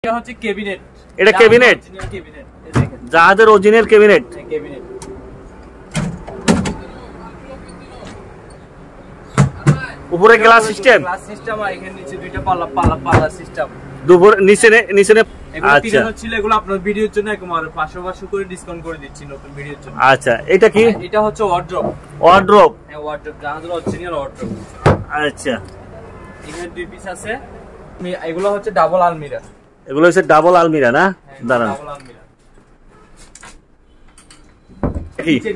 এটা হচ্ছে ক্যাবিনেট। এটা ক্যাবিনেট, জাহাজের অরিজিনাল ক্যাবিনেট। ক্যাবিনেট উপরে গ্লাস সিস্টেম, গ্লাস সিস্টেম, আর এখানে নিচে দুইটা পাল্লা সিস্টেম। দুপুর নিচে নিচে। আচ্ছা, ছিল এগুলো আপনার ভিডিওর জন্য একবার 500 করে ডিসকাউন্ট করে দিচ্ছি নতুন ভিডিওর জন্য। আচ্ছা, এটা কি? এটা হচ্ছে ওয়ার্ড্রপ। ওয়ার্ড্রপ, হ্যাঁ ওয়ার্ড্রপ, জাহাজের অরিজিনাল ওয়ার্ড্রপ। আচ্ছা, এখানে দুই পিস আছে। এগুলো হচ্ছে ডাবল আলমিরা। এগুলো হচ্ছে ডাবল আলমিরা না? দাঁড়ান, ডাবল আলমিরা।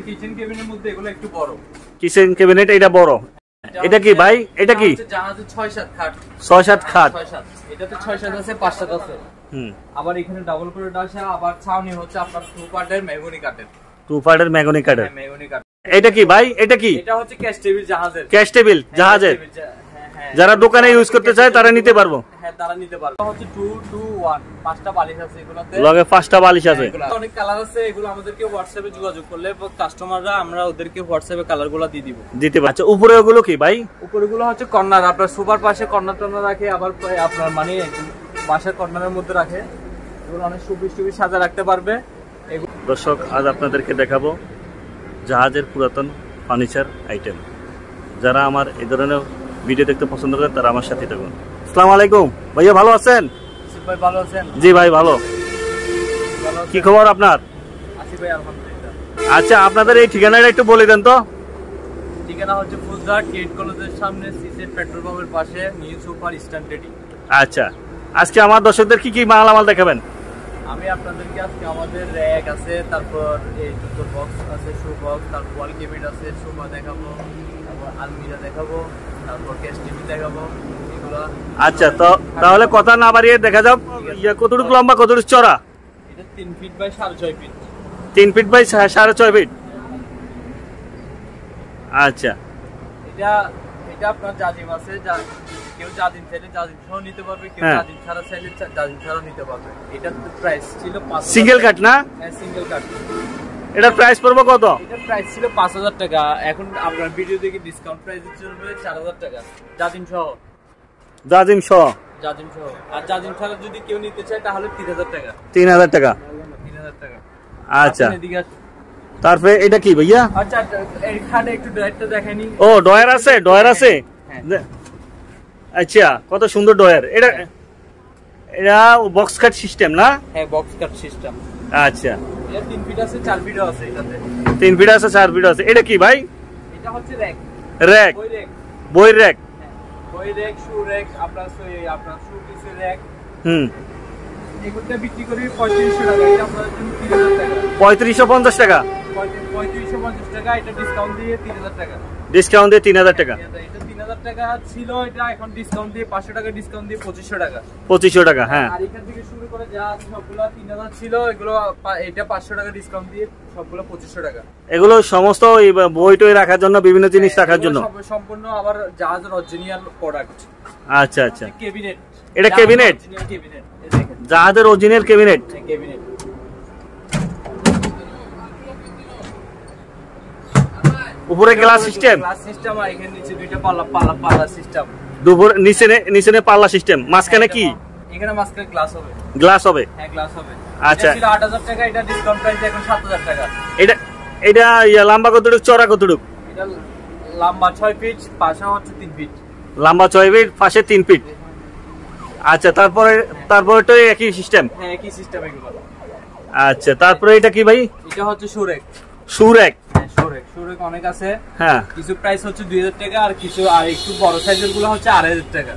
কিচেন কেবিনের মধ্যে এগুলো একটু বড়। কিচেন ক্যাবিনেট এটা বড়। এটা কি ভাই? এটা কি? জাহাজে 6-7 খাট। 6-7 খাট। এটাতে 6-7 আছে, 5-7 আছে। আবার এখানে ডাবল করে আছে। আবার ছাউনি হচ্ছে আপনার 2 পার্টের মেহগনি কাঠের। 2 পার্টের মেহগনি কাঠের। হ্যাঁ মেহগনি কাঠ। এটা কি ভাই? এটা কি? এটা হচ্ছে ক্যাশ টেবিল জাহাজের। ক্যাশ টেবিল জাহাজের। যারা দোকানে ইউজ করতে চায় তারা নিতে পারবো। হ্যাঁ তারা নিতে পারবে। হচ্ছে 2-2-1 5টা বালিশ আছে এগুলোতে। লগে 5টা বালিশ আছে। অনেক কালার আছে। এগুলো আমাদেরকে হোয়াটসঅ্যাপে যোগাযোগ করলে কাস্টমাররা আমরা ওদেরকে হোয়াটসঅ্যাপে কালারগুলো দিয়ে দিব। দিতে পারছে। উপরে ওগুলো কি ভাই? উপরেগুলো হচ্ছে কর্নার, আপনার সোফার পাশে কর্নার টর্নার রাখে, আবার আপনার মানে বাসার কর্নারের মধ্যে রাখে। এগুলো অনেক সুবিশ সাজা রাখতে পারবে। দর্শক, আজ আপনাদেরকে দেখাবো জাহাজের পুরাতন ফার্নিচার আইটেম। যারা আমার এই ধরনের ভিডিও দেখতে পছন্দ করেন তারা আমার সাথে থাকুন। আসসালামু আলাইকুম ভাইয়া, ভালো আছেন? ভাই ভালো আছেন? জি ভাই ভালো। কি খবর আপনার? আছি ভাই আলহামদুলিল্লাহ। আচ্ছা, আপনাদের এই ঠিকানাটা একটু বলে দেন তো। ঠিকানা হচ্ছে ফুলদার কেট কলেজের সামনে, সিসেট পেট্রোল পাম্পের পাশে, নিউ সুপার স্ট্যান্ড রেডি। আচ্ছা, আজকে আমার দর্শকদের কি কি মালামাল দেখাবেন? আমি আপনাদেরকে আজকে আমাদের র‍্যাক আছে, তারপর এই জুতোর বক্স আছে, শু বক্স, তারপর ওয়াল ক্যাবিনেট আছে, সোফা দেখাবো, তারপর আলমিরা দেখাবো, তারপর ক্যাশ টিভি দেখাবো এগুলো। আচ্ছা, তো তাহলে কথা না বাড়িয়ে দেখা যাক কতটুকু লম্বা কতটুকু চড়া। এটা 3 feet by 6.5 feet. 3 feet by 6.5 feet. আচ্ছা, এটা আপনার জাজিম আছে, কেউ জাজিম চাইলে জাজিম সহ নিতে পারবে, কেউ জাজিম ছাড়া চাইলে জাজিম ছাড়া নিতে পারবে। এটার প্রাইস ছিল 5,000 সিঙ্গেল কাট না? হ্যাঁ সিঙ্গেল কাট। এটার প্রাইস পড়বে কত? এটার প্রাইস ছিল 5,000 টাকা। এখন আপনার ভিডিও দেখে ডিসকাউন্ট প্রাইসে চলবে 4,000 টাকা জাজিম সহ। জাজিম সহ। জাজিম সহ। আর জাজিম ছাড়া যদি কেউ নিতে চায় তাহলে 3,000 টাকা। 3,000 টাকা। 3,000 টাকা। আচ্ছা, তারপরে এটা কি ভাইয়া? আচ্ছা, এইখানে একটু ডয়ারটা দেখাইনি। ও ডয়ার আছে, ডয়ার আছে। আচ্ছা, কত সুন্দর ডয়ার। এটা বক্স কাট সিস্টেম না? হ্যাঁ বক্স কাট সিস্টেম। আচ্ছা, এটা 3 ফিট আছে, 4 ফিটও আছে এটাতে। 3 ফিট আছে, 4 ফিট আছে। এটা কি ভাই? এটা হচ্ছে র‍্যাক। র‍্যাক, বই র‍্যাক। বই র‍্যাক। বই র‍্যাক, শু র‍্যাক, আপনার শু পিসের র‍্যাক। এগুলো বিক্রি করি 3500 টাকা। এটা আপনাদের জন্য 3,000 টাকা। 3550 টাকা। 3550 টাকা। এটা ডিসকাউন্ট দিয়ে 3,000 টাকা। ডিসকাউন্ট দিয়ে 3,000 টাকা। এটা 3,000 টাকা ছিল, এটা এখন ডিসকাউন্ট দিয়ে 500 টাকা ডিসকাউন্ট দিয়ে 2500 টাকা। 2500 টাকা। হ্যাঁ, আর এখান থেকে শুরু করে যা আছে সবগুলো 3,000 ছিল, এগুলো এটা 500 টাকা ডিসকাউন্ট দিয়ে সবগুলো 2500 টাকা। এগুলো সমস্ত বই টই রাখার জন্য, বিভিন্ন জিনিস রাখার জন্য সম্পূর্ণ আবার জাহাজের অরিজিনাল প্রোডাক্ট। আচ্ছা আচ্ছা, ক্যাবিনেট। এটা ক্যাবিনেট, জাহাজের অরিজিনাল ক্যাবিনেট। ক্যাবিনেট উপরে গ্লাস সিস্টেম, গ্লাস সিস্টেম, আর এখানে নিচে দুইটা পাল্লা সিস্টেম। দুপুর নিচে পাল্লা সিস্টেম, মাঝখানে কি? এখানে মাঝখানে গ্লাস হবে। গ্লাস হবে? হ্যাঁ গ্লাস হবে। আচ্ছা, এটা ছিল 8,000 টাকা, এটা ডিসকাউন্ট প্রাইস এখন 7,000 টাকা। এটা লম্বা কতটুকু, চড়া কতটুকু? এটা লম্বা 6 ফিট, পাশে হচ্ছে 3 ফিট। লম্বা 6 ফিট, পাশে 3 ফিট। আচ্ছা, তারপরে তো একই সিস্টেম? হ্যাঁ একই সিস্টেম এগুলো। আচ্ছা, তারপরে এটা কি ভাই? এটা হচ্ছে সুরেক। সুরেক? হ্যাঁ সুরেক অনেক আছে। হ্যাঁ, কিছু প্রাইস হচ্ছে 2,000 টাকা, আর কিছু আর একটু বড় সাইজের গুলো হচ্ছে 2,500 টাকা।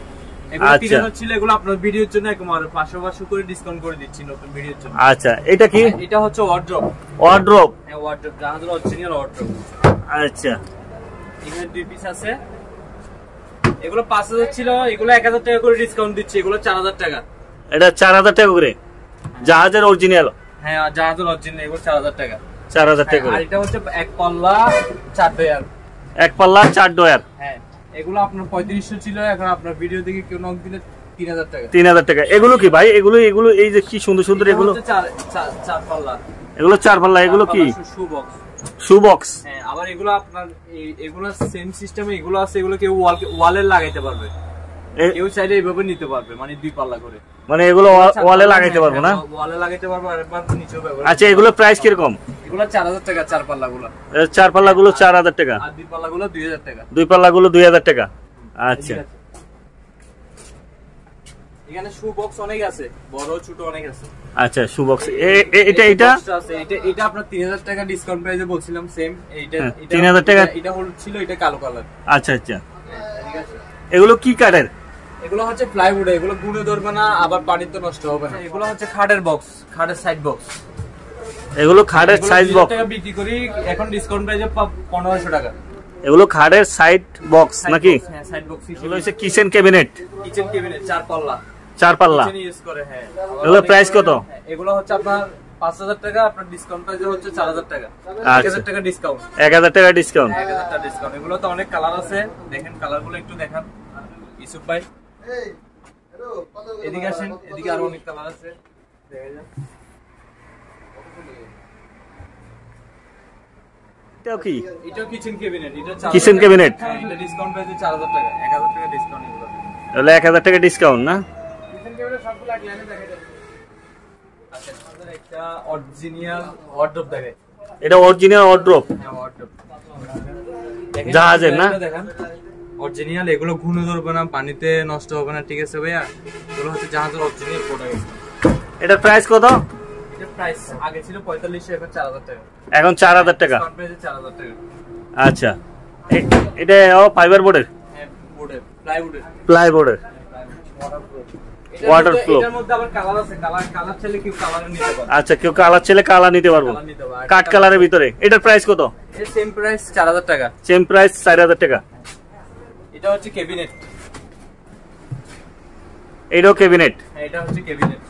এগুলো 3,000 ছিল, এগুলো আপনার ভিডিওর জন্য একবার 500 করে ডিসকাউন্ট করে দিচ্ছি নতুন ভিডিওর জন্য। আচ্ছা, এটা কি? এটা হচ্ছে ওয়ার্ড্রপ। ওয়ার্ড্রপ? হ্যাঁ ওয়ার্ড্রপ, জাহাজের অরিজিনাল ওয়ার্ড্রপ। আচ্ছা, এখানে 2 পিস আছে। এগুলো 5,000 ছিল, এগুলো 1,000 টাকা করে ডিসকাউন্ট দিচ্ছি, এগুলো 4,000 টাকা। এটা 4,000 টাকা করে জাহাজের অরিজিনাল? হ্যাঁ জাহাজের অরিজিনাল, এগুলো 4,000 টাকা। 4,000 টাকা করে। আর এটা হচ্ছে এক পাল্লা 4 ডয়ার। এক পাল্লা 4 ডয়ার। হ্যাঁ এগুলো আপনার 3500 ছিল, এখন আপনার ভিডিও দেখে কেউ নক দিলে 3,000 টাকা। 3,000 টাকা। এগুলো কি ভাই? এগুলো এই যে কি সুন্দর সুন্দর, এগুলো 4 পাল্লা। এগুলো 4 পাল্লা। এগুলো কি? শু বক্স। শু বক্স? হ্যাঁ, আবার এগুলো আপনার এগুলো সেম সিস্টেমে এগুলো আছে, এগুলো কেউ ওয়ালে লাগাইতে পারবে। কেউ চাইলে এইভাবে নিতে পারবে, মানে 2 পাল্লা করে। মানে এগুলো ওয়ালে লাগাইতে পারবো না? ওয়ালে লাগাইতে পারবো, আর একবার নিচেও ব্যবহার। আচ্ছা, এগুলো প্রাইস কিরকম? এগুলো 4000 টাকা 4 পাল্লাগুলো। 4 পাল্লাগুলো 4000 টাকা, আর 2 পাল্লাগুলো 2000 টাকা। 2 পাল্লাগুলো 2000 টাকা। আচ্ছা, এখানে শু বক্স অনেক আছে, বড় ছোট অনেক আছে। আচ্ছা, শু বক্স এটা এটা আপনার 3000 টাকা ডিসকাউন্ট প্রাইসে বলছিলাম, সেম এইটা 3000 টাকা। এটা হল ছিল, এটা কালো কালার। আচ্ছা আচ্ছা, এগুলো কি কাঠের? এগুলো হচ্ছে প্লাইউড, এগুলো গুণে ধরবে না, আবার পানিতে নষ্ট হবে না। এগুলো হচ্ছে খাটের বক্স, খাটের সাইড বক্স। এগুলো খাটের সাইজ বক্স টাকা বিক্রি করি, এখন ডিসকাউন্ট প্রাইসে 1500 টাকা। এগুলো খাটের সাইড বক্স নাকি? হ্যাঁ, সাইড বক্স। এগুলো হচ্ছে কিচেন ক্যাবিনেট। কিচেন ক্যাবিনেট 4 পাল্লা। 4 পাল্লা কিচেন ইউজ করে। হ্যাঁ, এগুলো প্রাইস কত? এগুলো হচ্ছে আপনার 5000 টাকা, আপনার ডিসকাউন্ট প্রাইসে হচ্ছে 4000 টাকা। 1000 টাকা ডিসকাউন্ট। 1000 টাকা ডিসকাউন্ট। 1000 টাকা ডিসকাউন্ট। এগুলো তো অনেক কালার আছে, দেখেন কালারগুলো একটু দেখান ইউসুফ ভাই। এদিকে আসেন, এদিকে আরো অনেক কালার আছে, দেখা যান। এটাও কি? এটাও কিচেন ক্যাবিনেট। এটা কিচেন ক্যাবিনেট। এটা ডিসকাউন্ট প্রাইসে 4000 টাকা, 1000 টাকা ডিসকাউন্ট। এগুলো তাহলে 1000 টাকা ডিসকাউন্ট না? কিচেন ক্যাবিনেট সবগুলো এক লাইনে দেখা যাবে। আচ্ছা, আমাদের একটা অরিজিনাল ওয়ার্ডরোব দেখে। এটা অরিজিনাল ওয়ার্ডরোব। হ্যাঁ, ওয়ার্ডরোব জাহাজের না? দেখেন অরিজিনাল, এগুলো ঘুনে ধরবে না, পানিতে নষ্ট হবে না, ঠিক আছে ভাইয়া? এগুলো হচ্ছে জাহাজের অরিজিনাল প্রোডাক্ট। এটার প্রাইস কত? এটার প্রাইস আগে ছিল 4500, এখন 4000 টাকা। এখন 4000 টাকা। ডিসকাউন্ট প্রাইসে 4000 টাকা। আচ্ছা, এটা ফাইবার বোর্ডের? হ্যাঁ, বোর্ডের, প্লাইউডের। প্লাইবোর্ডের ওয়াটারপ্রুফ। এটার মধ্যে আবার কালার আছে, কালার চাইলে কি কালার নিতে পারবে। আচ্ছা, কেউ কালার ছেলে কালার নিতে পারবো, কাট কালারের ভিতরে। এটার প্রাইস কত? এর সেম প্রাইস 4000 টাকা। সেম প্রাইস 4000 টাকা। এটা হচ্ছে ক্যাবিনেট। এটাও ক্যাবিনেট? হ্যাঁ, এটা হচ্ছে ক্যাবিনেট।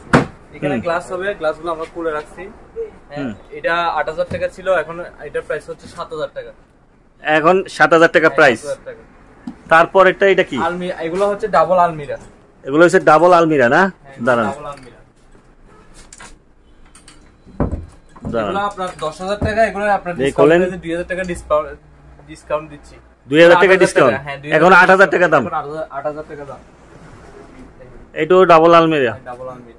এখানে গ্লাস হবে, গ্লাসগুলো আমরা খুলে রাখছি। হ্যাঁ, এটা 8000 টাকা ছিল, এখন এটার প্রাইস হচ্ছে 7000 টাকা। এখন 7000 টাকা প্রাইস। তারপর এটা কি? আলমিরা। এগুলো হচ্ছে ডাবল আলমিরা। এগুলো হচ্ছে ডাবল আলমিরা না? দাঁড়ান, ডাবল আলমিরা। এগুলো আপনার 10000 টাকা, এগুলো আপনার ডিসকাউন্ট প্রাইসে 2000 টাকা ডিসকাউন্ট দিচ্ছি। 2000 টাকা ডিসকাউন্ট, এখন 8000 টাকা দাম। 8000 টাকা দাম। এটাও ডাবল আলমিরা। ডাবল আলমিরা।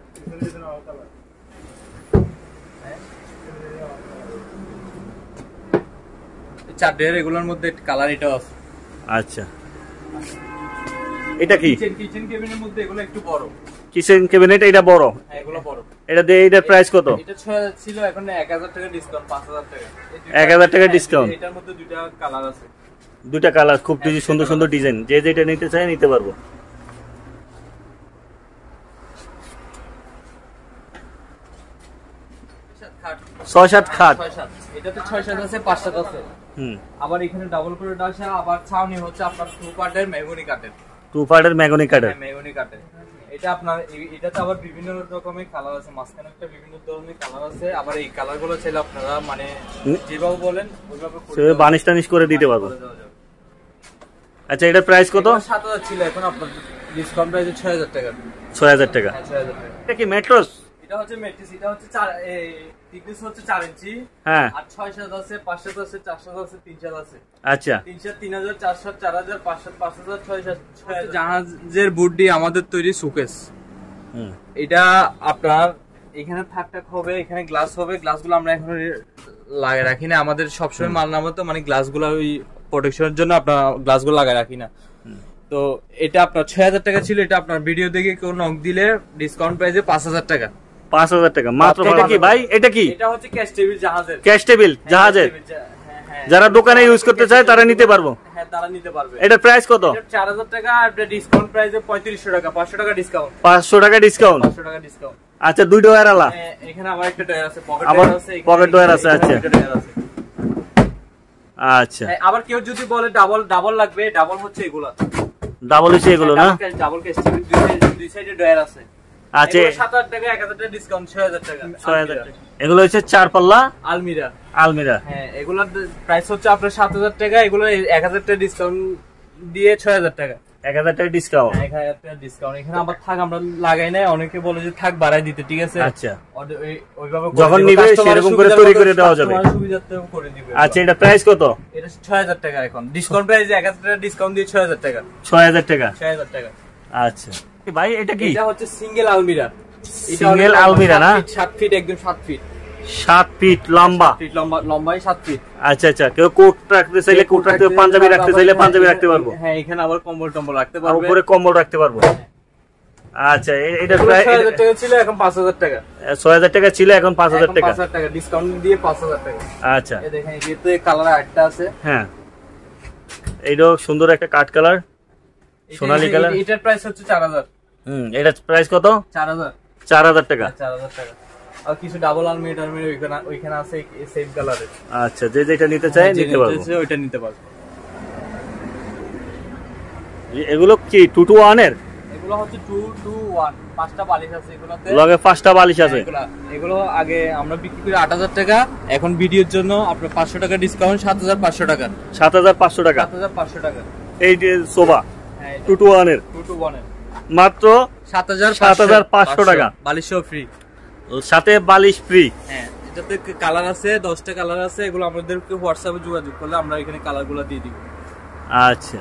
চারটের এগুলোর মধ্যে কালার এটাও আছে। আচ্ছা, এটা কি? কিচেন ক্যাবিনেটের মধ্যে এগুলো একটু বড়। কিচেন ক্যাবিনেট এটা বড়? হ্যাঁ, এগুলো বড়। এটা দিয়ে এটার প্রাইস কত? এটা 6000 ছিল, এখন 1000 টাকা ডিসকাউন্ট, 5000 টাকা। 1000 টাকা ডিসকাউন্ট। এটার মধ্যে দুইটা কালার আছে। দুইটা কালার, খুব সুন্দর সুন্দর ডিজাইন, যে যেটা নিতে চায় নিতে পারবো। 6-7 খাট। এটাতে 6-7 আছে, 5-7 আছে। আবার এখানে ডাবল করে ডাসা, আবার ছাউনি হচ্ছে আপনার 2 পার্টের মেহগনি কাঠের। 2 পার্টের মেহগনি কাঠের। হ্যাঁ, মেহগনি কাঠের। এটা আপনার এটাতে আবার বিভিন্ন রকমের কালার আছে, মাঝখানে একটা বিভিন্ন ধরনের কালার আছে। আবার এই কালারগুলো চাইলে আপনারা মানে যেভাবে বলেন ওইভাবে করে বানিশ টানিশ করে দিতে পারবো। আচ্ছা, এটার প্রাইস কত? 7000 ছিল, এখন আপনার ডিসকাউন্ট প্রাইসে 6000 টাকা। 6000 টাকা। 6000 টাকা। এটা কি মেট্রোস? এটা হচ্ছে মেট্রিক্স। এটা হচ্ছে 4 thickness হচ্ছে 4 ইঞ্চি। হ্যাঁ, আর 6-7 আছে, 5-7 আছে, 4-7 আছে, 3-7 আছে। আচ্ছা, 3-7 3000, 4-7 4000, 5-7 5000, 6-7 জাহাজের বুট দিয়ে আমাদের তৈরি সুকেস। এটা আপনার এখানে থাকটাক হবে, এখানে গ্লাস হবে। গ্লাসগুলো আমরা এখন লাগিয়ে রাখি না, আমাদের সবসময় মাল নামাতো, মানে গ্লাসগুলো ওই প্রোটেকশনের জন্য আপনার গ্লাসগুলো লাগিয়ে রাখি না। তো এটা আপনার 6000 টাকা ছিল, এটা আপনার ভিডিও দেখে কেউ নক দিলে ডিসকাউন্ট প্রাইসে 5000 টাকা। 5000 টাকা মাত্র। এটা কি ভাই? এটা কি? এটা হচ্ছে ক্যাশ টেবিল জাহাজের। ক্যাশ টেবিল জাহাজের? যারা দোকানে ইউজ করতে চায় তারা নিতে পারবো? হ্যাঁ, তারা নিতে পারবে। এটার প্রাইস কত? 4000 টাকা, আর ডিসকাউন্ট প্রাইসে 3500 টাকা, 500 টাকা ডিসকাউন্ট। 500 টাকা ডিসকাউন্ট। 500 টাকা ডিসকাউন্ট। আচ্ছা, 2 ডয়ার আলা? এখানে আবার একটা ডয়ার আছে, পকেট আবার ডয়ার আছে, পকেট ডয়ার আছে। আচ্ছা আচ্ছা, আবার কেউ যদি বলে ডাবল লাগবে, ডাবল হচ্ছে এগুলা। ডাবল হচ্ছে এগুলো না? ডাবল ক্যাশ টেবিল, দুই সাইডে ডয়ার আছে। আচ্ছা, 7000 টাকা, 1000 টাকা ডিসকাউন্ট, 6000 টাকা। 6000 টাকা। এগুলো হচ্ছে 4 পাল্লা আলমিরা। আলমিরা। হ্যাঁ, এগুলোর প্রাইস হচ্ছে আপনার 7000 টাকা, এগুলো 1000 টাকা ডিসকাউন্ট দিয়ে 6000 টাকা। 1000 টাকা ডিসকাউন্ট। 1000 টাকা ডিসকাউন্ট। এখানে আবার থাক আমরা লাগাই নাই, অনেকে বলে যে থাক বাড়াই দিতে, ঠিক আছে? আচ্ছা, ওইভাবে যখন নিবে সেরকম করে তৈরি করে দেওয়া যাবে। সুবিধার্থে করে দিবে। আচ্ছা, এটা প্রাইস কত? এটা 6000 টাকা, এখন ডিসকাউন্ট প্রাইসে 1000 টাকা ডিসকাউন্ট দিয়ে 6000 টাকা। 6000 টাকা। 6000 টাকা। আচ্ছা ভাই এটা কি? এটা হচ্ছে সিঙ্গেল আলমিরা। সিঙ্গেল আলমিরা না? 7 ফিট, একদম 7 ফিট। 7 ফিট লম্বা। 7 ফিট লম্বাই 7 ফিট। আচ্ছা আচ্ছা, কেউ কোট রাখতে চাইলে কোট রাখতে, পাঞ্জাবি রাখতে চাইলে পাঞ্জাবি রাখতে পারবো। হ্যাঁ, এখানে আবার কম্বল টম্বল রাখতে পারবে, উপরে কম্বল রাখতে পারবো। আচ্ছা, এটা প্রায় 6000 টাকা ছিল, এখন 5000 টাকা। 6000 টাকা ছিল, এখন 5000 টাকা। 5000 টাকা ডিসকাউন্ট দিয়ে 5000 টাকা। আচ্ছা, এই দেখেন, এতে কালার একটা আছে। হ্যাঁ, এইটাও সুন্দর একটা কাট কালার, সোনালী কালার। এটার প্রাইস হচ্ছে 4000। এটা প্রাইস কত? 4000। 4000 টাকা। 4000 টাকা। আর কিছু ডাবল আলমিরা ওইখানে আছে সেম কালারের। আচ্ছা, যে যেটা নিতে চায় নিতে পারবো, ওইটা নিতে পারবো। এগুলো কি 2 to 1 এর? এগুলো হচ্ছে 2 to 1, 5টা বালিশ আছে এগুলোতে। লগে 5টা বালিশ আছে। এগুলো আগে আমরা বিক্রি করি 8000 টাকা, এখন ভিডিওর জন্য আপনার 500 টাকা ডিসকাউন্ট, 7500 টাকা। 7500 টাকা। 7500 টাকা। এই যে সোফা 2 to 1 এর, 2 to 1 এর মাত্র 7500 টাকা। বালিশও ফ্রি, সাথে বালিশ ফ্রি। হ্যাঁ, এটাতে কালার আছে, 10টা কালার আছে। এগুলো আমাদেরকে হোয়াটসঅ্যাপে যোগাযোগ করলে আমরা এখানে কালারগুলো দিয়ে দিব। আচ্ছা,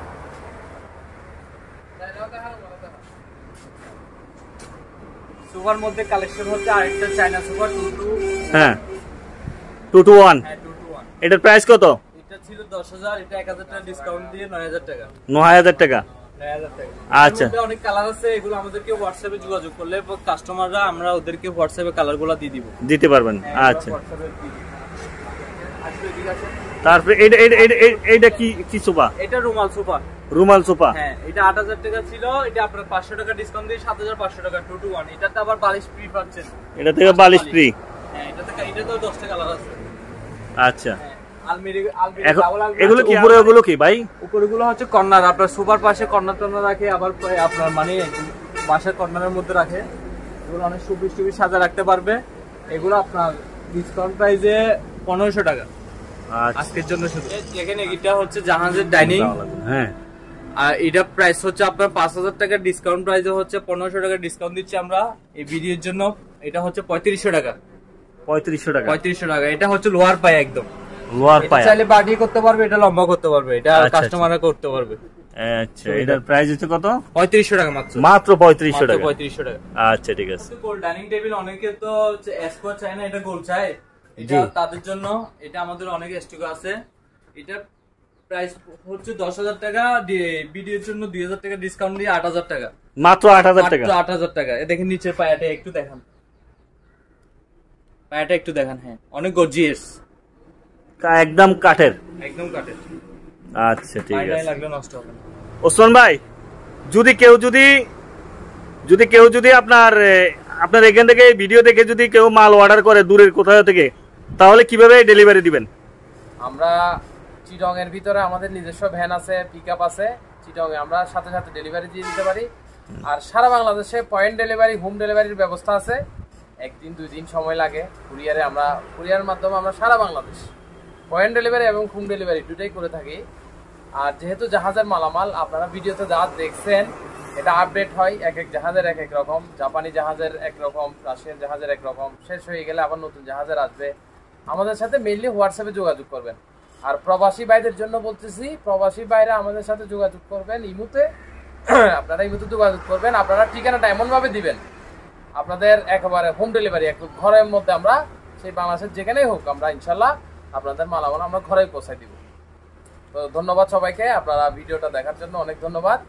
সোফার মধ্যে কালেকশন হচ্ছে আরেকটা চায়না সোফা 2 to, হ্যাঁ 2 to 1। হ্যাঁ 2 to 1। এটার প্রাইস কত? এটা ছিল 10000, এটা 1000 টাকা ডিসকাউন্ট দিয়ে 9000 টাকা। 9000 টাকা। 9000 টাকা। আচ্ছা, অনেক কালার আছে, এগুলো আমাদেরকে হোয়াটসঅ্যাপে যোগাযোগ করলে কাস্টমাররা, আমরা ওদেরকে হোয়াটসঅ্যাপে কালারগুলো দিয়ে দিব, দিতে পারবেন। আচ্ছা, তারপরে এইটা কি সোফা? এটা রুমাল সোফা। রুমাল সোফা, হ্যাঁ, এটা 8000 টাকা ছিল, এটা আপনার 500 টাকা ডিসকাউন্ট দিয়ে 7500 টাকা 2 to 1। এটাতে আবার বালিশ ফ্রি পাচ্ছেন। এটা থেকে বালিশ ফ্রি। হ্যাঁ, এটাতে 10টা কালার আছে। আচ্ছা, আলমিরা ডাবল আলমিরা। এগুলো কি উপরে, ওগুলো কি ভাই? উপরেগুলো হচ্ছে কর্নার, আপনার সোফার পাশে কর্নার টর্নার রাখে, আবার আপনার মানে বাসার কর্নারের মধ্যে রাখে। এগুলো অনেক সুবিশ সাজা রাখতে পারবে। এগুলো আপনার ডিসকাউন্ট প্রাইসে 1500 টাকা আজকের জন্য শুধু। এখানে এটা হচ্ছে জাহাজের ডাইনিং। হ্যাঁ, আর এটা প্রাইস হচ্ছে আপনার 5000 টাকা, ডিসকাউন্ট প্রাইসে হচ্ছে 1500 টাকা ডিসকাউন্ট দিচ্ছি আমরা এই ভিডিওর জন্য। এটা হচ্ছে 3500 টাকা। 3500 টাকা। 3500 টাকা। এটা হচ্ছে লোয়ার পায়া, একদম লোয়ার পায়া। চাইলে বাড়ি করতে পারবে, এটা লম্বা করতে পারবে, এটা কাস্টমাররা করতে পারবে। আচ্ছা, এটার প্রাইস হচ্ছে কত? 3500 টাকা মাত্র। মাত্র 3500 টাকা। 3500 টাকা। আচ্ছা, ঠিক আছে। গোল্ড ডাইনিং টেবিল অনেকে তো স্কোয়ার চায় না, এটা গোল্ড চায়। এটা তাদের জন্য, এটা আমাদের অনেক স্টক আছে। এটা প্রাইস হচ্ছে 10000 টাকা, ভিডিওর জন্য 2000 টাকা ডিসকাউন্ট দিয়ে 8000 টাকা। মাত্র 8000 টাকা। মাত্র 8000 টাকা। দেখেন নিচের পায়াটা একটু দেখান, পায়াটা একটু দেখান। হ্যাঁ, অনেক গর্জিয়াস, একদম কাঠের। একদম কাঠের। আচ্ছা, ঠিক আছে। লাগলে নষ্ট হবে না। ওসমান ভাই, যদি কেউ আপনার এখান থেকে ভিডিও দেখে যদি কেউ মাল অর্ডার করে দূরের কোথাও থেকে, তাহলে কিভাবে ডেলিভারি দিবেন? আমরা চিটং এর ভিতরে আমাদের নিজস্ব ভ্যান আছে, পিকআপ আছে। চিটং এ আমরা সাথে সাথে ডেলিভারি দিয়ে দিতে পারি। আর সারা বাংলাদেশে পয়েন্ট ডেলিভারি, হোম ডেলিভারির ব্যবস্থা আছে। 1 দিন 2 দিন সময় লাগে কুরিয়ারে। আমরা কুরিয়ার মাধ্যমে আমরা সারা বাংলাদেশ পয়েন্ট ডেলিভারি এবং হোম ডেলিভারি দুটাই করে থাকি। আর যেহেতু জাহাজের মালামাল আপনারা ভিডিওতে যা দেখছেন, এটা আপডেট হয়, এক এক জাহাজের এক এক রকম। জাপানি জাহাজের একরকম, রাশিয়ান জাহাজের একরকম। শেষ হয়ে গেলে আবার নতুন জাহাজের আসবে। আমাদের সাথে মেইনলি হোয়াটসঅ্যাপে যোগাযোগ করবেন। আর প্রবাসী ভাইদের জন্য বলতেছি, প্রবাসী ভাইরা আমাদের সাথে যোগাযোগ করবেন ইমুতে। আপনারা ইমুতে যোগাযোগ করবেন, আপনারা ঠিকানাটা এমনভাবে দিবেন আপনাদের একেবারে হোম ডেলিভারি, একটু ঘরের মধ্যে আমরা সেই বাংলাদেশের যেখানেই হোক, আমরা ইনশাল্লাহ আপনাদের মালামাল আমরা ঘরেই পৌঁছাই দিব। তো ধন্যবাদ সবাইকে, আপনারা ভিডিওটা দেখার জন্য অনেক ধন্যবাদ।